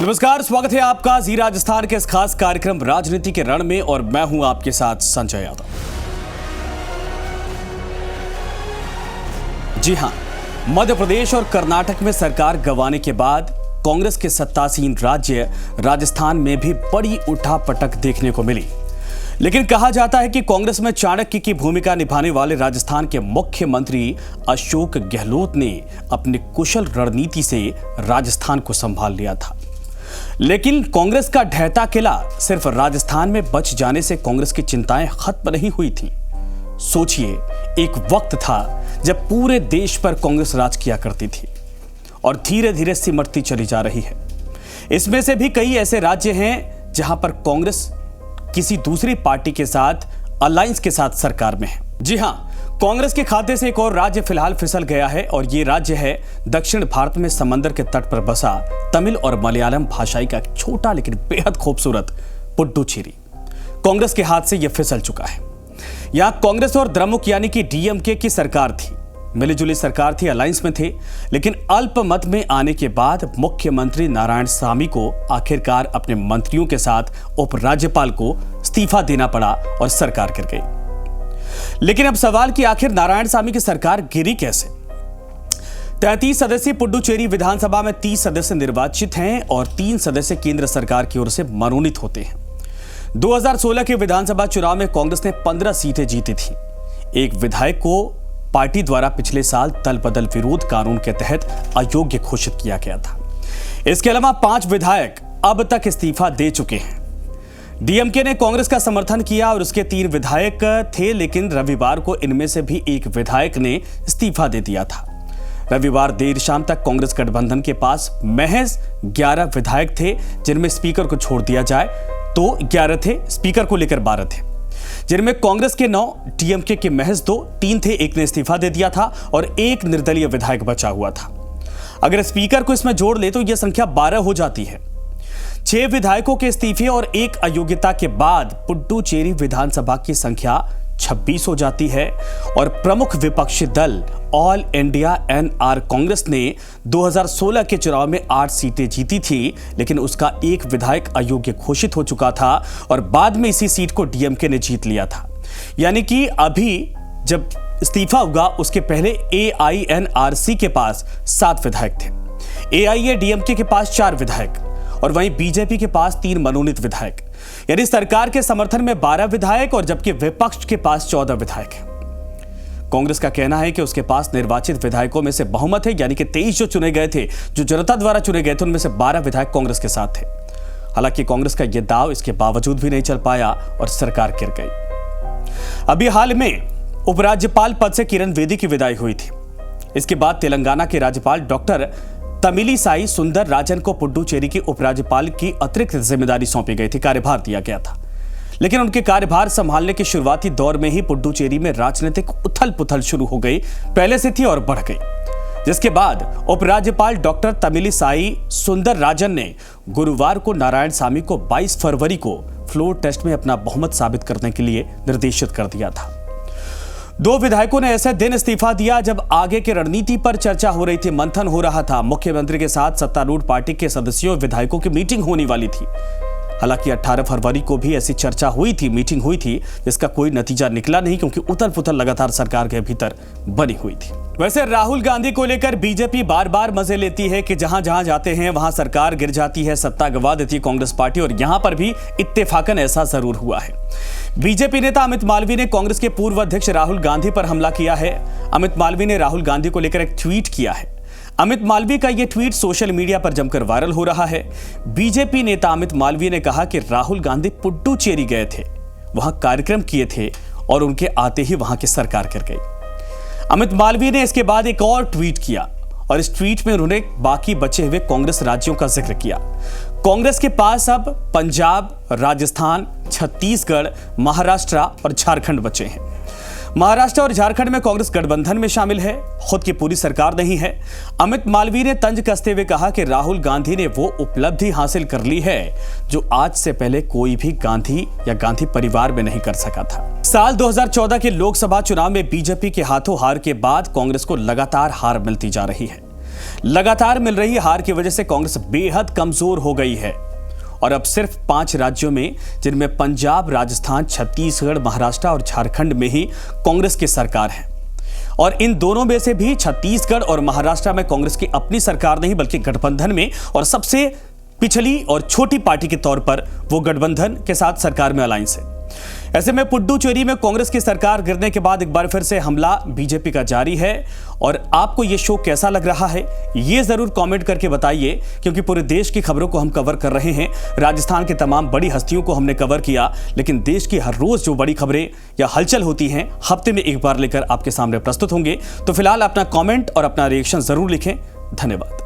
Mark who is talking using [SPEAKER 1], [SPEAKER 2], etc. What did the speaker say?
[SPEAKER 1] नमस्कार, स्वागत है आपका जी राजस्थान के इस खास कार्यक्रम राजनीति के रण में और मैं हूं आपके साथ संजय यादव। जी हां, मध्य प्रदेश और कर्नाटक में सरकार गंवाने के बाद कांग्रेस के सत्तासीन राज्य राजस्थान में भी बड़ी उठापटक देखने को मिली। लेकिन कहा जाता है कि कांग्रेस में चाणक्य की भूमिका निभाने वाले राजस्थान के मुख्यमंत्री अशोक गहलोत ने अपनी कुशल रणनीति से राजस्थान को संभाल लिया था। लेकिन कांग्रेस का ढहता किला सिर्फ राजस्थान में बच जाने से कांग्रेस की चिंताएं खत्म नहीं हुई थीं। सोचिए, एक वक्त था जब पूरे देश पर कांग्रेस राज किया करती थी और धीरे धीरे सिमटती चली जा रही है। इसमें से भी कई ऐसे राज्य हैं जहां पर कांग्रेस किसी दूसरी पार्टी के साथ अलायंस के साथ सरकार में है। जी हां, कांग्रेस के खाते से एक और राज्य फिलहाल फिसल गया है और ये राज्य है दक्षिण भारत में समंदर के तट पर बसा तमिल और मलयालम भाषाई का छोटा लेकिन बेहद खूबसूरत पुडुचेरी। कांग्रेस के हाथ से यह फिसल चुका है। यहां कांग्रेस और द्रमुक यानी कि डीएमके की सरकार थी, मिलीजुली सरकार थी, अलायंस में थे। लेकिन अल्पमत में आने के बाद मुख्यमंत्री नारायणसामी को आखिरकार अपने मंत्रियों के साथ उपराज्यपाल को इस्तीफा देना पड़ा और सरकार गिर गई। लेकिन अब सवाल कि आखिर नारायणसामी की सरकार गिरी कैसे? 33 सदस्यीय पुडुचेरी विधानसभा में 30 सदस्य निर्वाचित हैं और 3 सदस्य केंद्र सरकार की ओर से मनोनीत होते हैं। 2016 के विधानसभा चुनाव में कांग्रेस ने 15 सीटें जीती थी। एक विधायक को पार्टी द्वारा पिछले साल दल बदल विरोध कानून के तहत अयोग्य घोषित किया गया था। इसके अलावा 5 विधायक अब तक इस्तीफा दे चुके हैं। डीएमके ने कांग्रेस का समर्थन किया और उसके 3 विधायक थे, लेकिन रविवार को इनमें से भी एक विधायक ने इस्तीफा दे दिया था। रविवार देर शाम तक कांग्रेस गठबंधन के पास महज 11 विधायक थे, जिनमें स्पीकर को छोड़ दिया जाए तो 11 थे, स्पीकर को लेकर 12 थे, जिनमें कांग्रेस के 9, डीएमके के महज 2, 3 थे, एक ने इस्तीफा दे दिया था और एक निर्दलीय विधायक बचा हुआ था। अगर स्पीकर को इसमें जोड़ ले तो यह संख्या 12 हो जाती है। 6 विधायकों के इस्तीफे और एक अयोग्यता के बाद पुडुचेरी विधानसभा की संख्या 26 हो जाती है और प्रमुख विपक्षी दल ऑल इंडिया एनआर कांग्रेस ने 2016 के चुनाव में 8 सीटें जीती थी, लेकिन उसका एक विधायक अयोग्य घोषित हो चुका था और बाद में इसी सीट को डीएमके ने जीत लिया था। यानी कि अभी जब इस्तीफा होगा उसके पहले एआईएनआरसी के पास 7 विधायक थे, एआईएडीएमके के पास 4 विधायक और वहीं बीजेपी के पास 3 मनोनीत विधायक। यानी सरकार के समर्थन में 12 विधायक और जबकि विपक्ष के पास 14 विधायक हैं। कांग्रेस का कहना है कि उसके पास निर्वाचित विधायकों में से बहुमत है, यानी कि 23 जो चुने गए थे, जो जनता द्वारा चुने गए थे, उनमें से 12 विधायक कांग्रेस के साथ थे। हालांकि कांग्रेस का यह दाव इसके बावजूद भी नहीं चल पाया और सरकार गिर गई। अभी हाल में उपराज्यपाल पद से किरण बेदी की विदाई हुई थी। इसके बाद तेलंगाना के राज्यपाल डॉक्टर तमिलिसाई सुंदरराजन को पुडुचेरी की उपराज्यपाल की अतिरिक्त जिम्मेदारी सौंपी गई थी, कार्यभार दिया गया था। लेकिन उनके कार्यभार संभालने के शुरुआती दौर में ही पुडुचेरी में राजनीतिक उथल पुथल शुरू हो गई, पहले से थी और बढ़ गई। जिसके बाद उपराज्यपाल डॉक्टर तमिलिसाई सुंदरराजन ने गुरुवार को नारायणसामी को 22 फरवरी को फ्लोर टेस्ट में अपना बहुमत साबित करने के लिए निर्देशित कर दिया था। 2 विधायकों ने ऐसे दिन इस्तीफा दिया जब आगे की रणनीति पर चर्चा हो रही थी, मंथन हो रहा था। मुख्यमंत्री के साथ सत्तारूढ़ पार्टी के सदस्यों विधायकों की मीटिंग होने वाली थी। हालांकि 18 फरवरी को भी ऐसी चर्चा हुई थी, मीटिंग हुई थी, जिसका कोई नतीजा निकला नहीं क्योंकि उथल पुथल लगातार सरकार के भीतर बनी हुई थी। वैसे राहुल गांधी को लेकर बीजेपी बार बार मजे लेती है कि जहां जहां जाते हैं वहां सरकार गिर जाती है, सत्ता गंवा देती है कांग्रेस पार्टी, और यहां पर भी इत्तेफाकन ऐसा जरूर हुआ है। बीजेपी नेता अमित मालवीय ने कांग्रेस के पूर्व अध्यक्ष राहुल गांधी पर हमला किया है। अमित मालवीय ने राहुल गांधी को लेकर एक ट्वीट किया है। अमित मालवीय का यह ट्वीट सोशल मीडिया पर जमकर वायरल हो रहा है। बीजेपी नेता अमित मालवीय ने कहा कि राहुल गांधी पुडुचेरी गए थे, वहां कार्यक्रम किए थे और उनके आते ही वहां की सरकार गिर गई। अमित मालवीय ने इसके बाद एक और ट्वीट किया और इस ट्वीट में उन्होंने बाकी बचे हुए कांग्रेस राज्यों का जिक्र किया। कांग्रेस के पास अब पंजाब, राजस्थान, छत्तीसगढ़, महाराष्ट्र और झारखंड बचे हैं। महाराष्ट्र और झारखंड में कांग्रेस गठबंधन में शामिल है, खुद की पूरी सरकार नहीं है। अमित मालवीय ने तंज कसते हुए कहा कि राहुल गांधी ने वो उपलब्धि हासिल कर ली है जो आज से पहले कोई भी गांधी या गांधी परिवार में नहीं कर सका था। साल 2014 के लोकसभा चुनाव में बीजेपी के हाथों हार के बाद कांग्रेस को लगातार हार मिलती जा रही है। लगातार मिल रही हार की वजह से कांग्रेस बेहद कमजोर हो गई है और अब सिर्फ 5 राज्यों में, जिनमें पंजाब, राजस्थान, छत्तीसगढ़, महाराष्ट्र और झारखंड में ही कांग्रेस की सरकार है। और इन दोनों में से भी छत्तीसगढ़ और महाराष्ट्र में कांग्रेस की अपनी सरकार नहीं बल्कि गठबंधन में, और सबसे पिछली और छोटी पार्टी के तौर पर वो गठबंधन के साथ सरकार में अलायंस है। ऐसे में पुडुचेरी में कांग्रेस की सरकार गिरने के बाद एक बार फिर से हमला बीजेपी का जारी है। और आपको ये शो कैसा लग रहा है ये जरूर कमेंट करके बताइए, क्योंकि पूरे देश की खबरों को हम कवर कर रहे हैं। राजस्थान की तमाम बड़ी हस्तियों को हमने कवर किया, लेकिन देश की हर रोज जो बड़ी खबरें या हलचल होती हैं हफ्ते में एक बार लेकर आपके सामने प्रस्तुत होंगे। तो फिलहाल अपना कॉमेंट और अपना रिएक्शन जरूर लिखें। धन्यवाद।